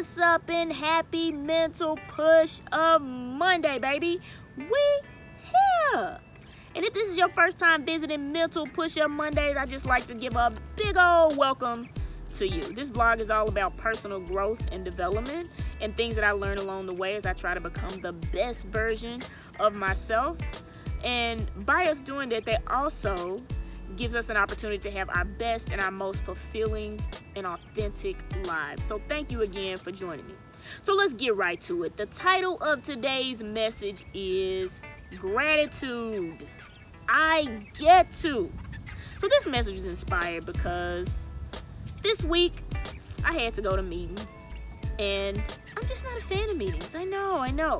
What's up, and happy Mental Push of Monday, baby. We here. And if this is your first time visiting Mental Push Up Mondays, I just like to give a big old welcome to you. This blog is all about personal growth and development and things that I learn along the way as I try to become the best version of myself. And by us doing that, that also gives us an opportunity to have our best and our most fulfilling and authentic lives. So thank you again for joining me. So let's get right to it. The title of today's message is Gratitude. I get to. So this message is inspired because this week I had to go to meetings, and I'm just not a fan of meetings. I know.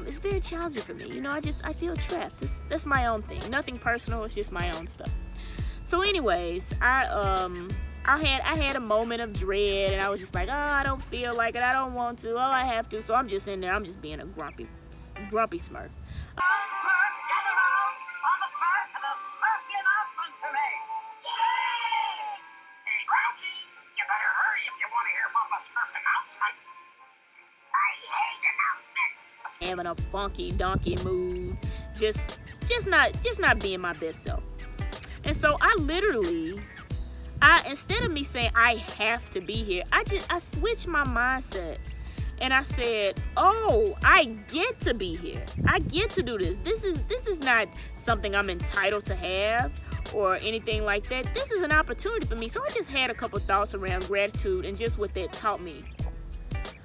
It's very challenging for me. I feel trapped. That's my own thing. Nothing personal. It's just my own stuff. So anyways, I had a moment of dread, and I was just like, I don't feel like it. I don't want to. I have to. So I'm just in there. I'm just being a grumpy smirk. Having a funky donkey mood, just not being my best self. And so I instead of me saying I have to be here, I switched my mindset, and I said, oh, I get to be here. I get to do this. This is not something I'm entitled to have or anything like that. This is an opportunity for me. So I just had a couple thoughts around gratitude and just what that taught me.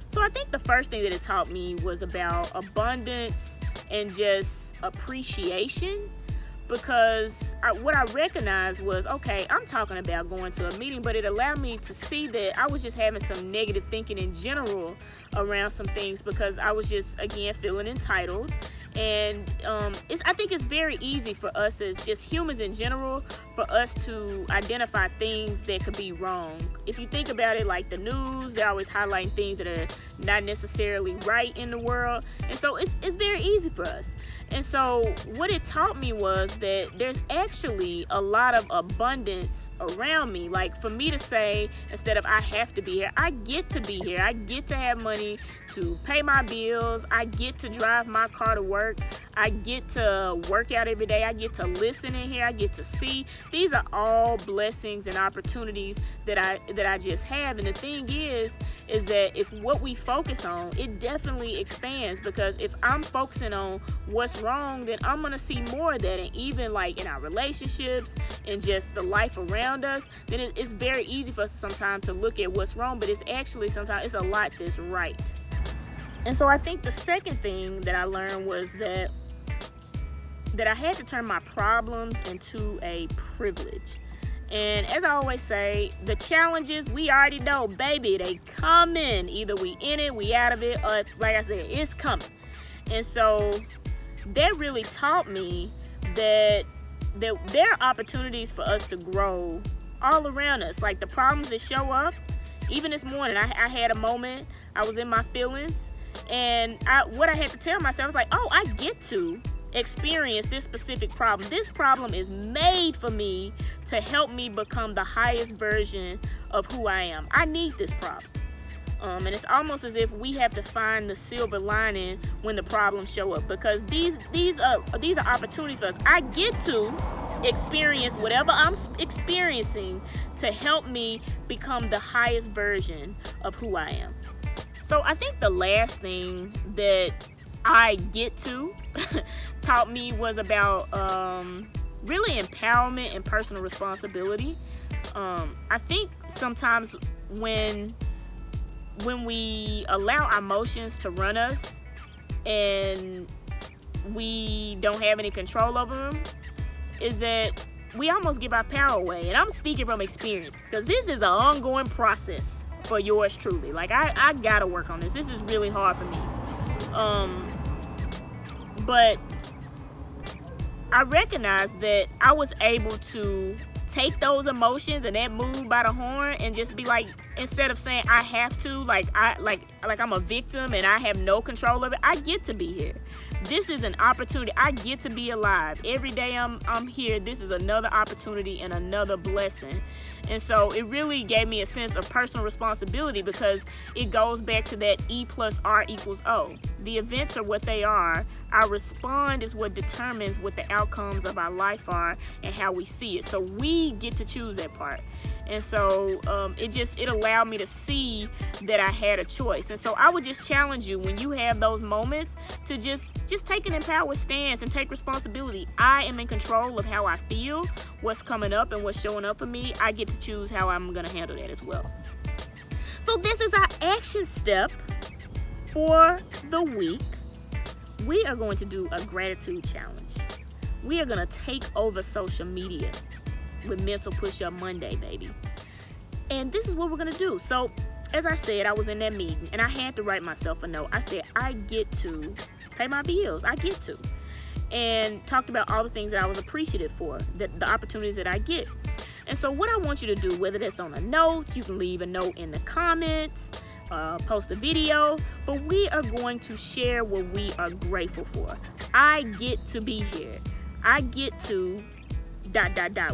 So I think the first thing that it taught me was about abundance and just appreciation, because what I recognized was, okay, I'm talking about going to a meeting, but it allowed me to see that I was just having some negative thinking in general around some things, because I was just, again, feeling entitled. And I think it's very easy for us as just humans in general, for us to identify things that could be wrong. If you think about it, like the news, they're always highlighting things that are not necessarily right in the world. And so it's very easy for us. And so what it taught me was that there's actually a lot of abundance around me. Like, for me to say, instead of I have to be here, I get to be here. I get to have money to pay my bills. I get to drive my car to work. I get to work out every day. I get to listen in here. I get to see. These are all blessings and opportunities that I just have. And the thing is that if what we focus on, it definitely expands, because if I'm focusing on what's wrong, then I'm gonna see more of that. And even like in our relationships and just the life around us, then it's very easy for us sometimes to look at what's wrong, but it's actually sometimes it's a lot that's right. And so I think the second thing that I learned was that I had to turn my problems into a privilege. And as I always say, the challenges, we already know, baby, they coming. Either we in it, we out of it, or like I said, it's coming. And so that really taught me that there are opportunities for us to grow all around us. Like the problems that show up, even this morning, I had a moment, I was in my feelings, and what I had to tell myself was like, oh, I get to experience this specific problem. This problem is made for me to help me become the highest version of who I am. I need this problem. And it's almost as if we have to find the silver lining when the problems show up, because these are opportunities for us. I get to experience whatever I'm experiencing to help me become the highest version of who I am. So I think the last thing that I get to taught me was about really empowerment and personal responsibility. I think sometimes when we allow our emotions to run us and we don't have any control over them, is that we almost give our power away. And I'm speaking from experience, because this is an ongoing process for yours truly. Like I gotta work on this. This is really hard for me. But I recognized that I was able to take those emotions and that mood by the horn and just be like, instead of saying I have to, like I'm a victim and I have no control of it, I get to be here. This is an opportunity. I get to be alive. Every day I'm here, this is another opportunity and another blessing. And so it really gave me a sense of personal responsibility, because it goes back to that E plus R equals O. The events are what they are. Our response is what determines what the outcomes of our life are and how we see it. So we get to choose that part. And so it allowed me to see that I had a choice. And so I would just challenge you, when you have those moments, to just take an empowered stance and take responsibility. I am in control of how I feel, what's coming up and what's showing up for me. I get to choose how I'm going to handle that as well. So this is our action step for the week. We are going to do a gratitude challenge. We are going to take over social media with Mental Push-Up Monday, baby. And this is what we're gonna do. So, as I said, I was in that meeting and I had to write myself a note. I said, I get to pay my bills. I get to. And talked about all the things that I was appreciative for, the opportunities that I get. And so what I want you to do, whether that's on a note, you can leave a note in the comments, post a video, but we are going to share what we are grateful for. I get to be here. I get to ...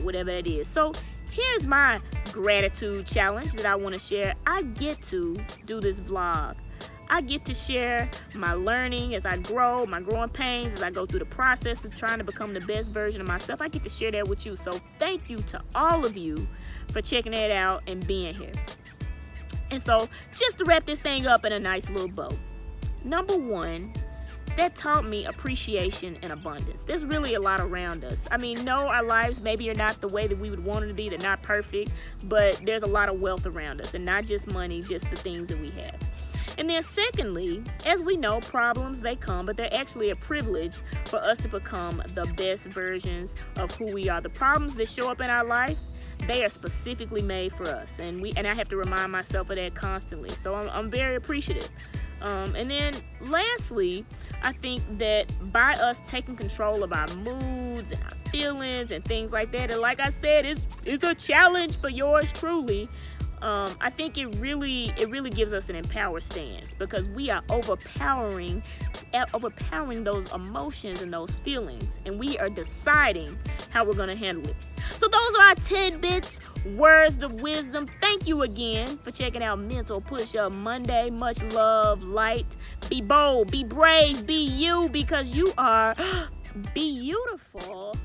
whatever it is. So here's my gratitude challenge that I want to share. I get to do this vlog. I get to share my learning as I grow, my growing pains as I go through the process of trying to become the best version of myself. I get to share that with you. So thank you to all of you for checking that out and being here. And so just to wrap this thing up in a nice little bow. Number one, that taught me appreciation and abundance. There's really a lot around us. I mean, no, our lives maybe are not the way that we would want them to be. They're not perfect, but there's a lot of wealth around us, and not just money, just the things that we have. And then secondly, as we know, problems, they come, but they're actually a privilege for us to become the best versions of who we are. The problems that show up in our life, they are specifically made for us, and I have to remind myself of that constantly. So I'm very appreciative. And then lastly, I think that by us taking control of our moods and our feelings and things like that, and like I said, it's a challenge for yours truly. I think it really gives us an empowered stance, because we are overpowering those emotions and those feelings, and we are deciding how we're going to handle it. So those are our tidbits, words of wisdom. Thank you again for checking out Mental Push-Up Monday. Much love, light. Be bold, be brave, be you, because you are beautiful.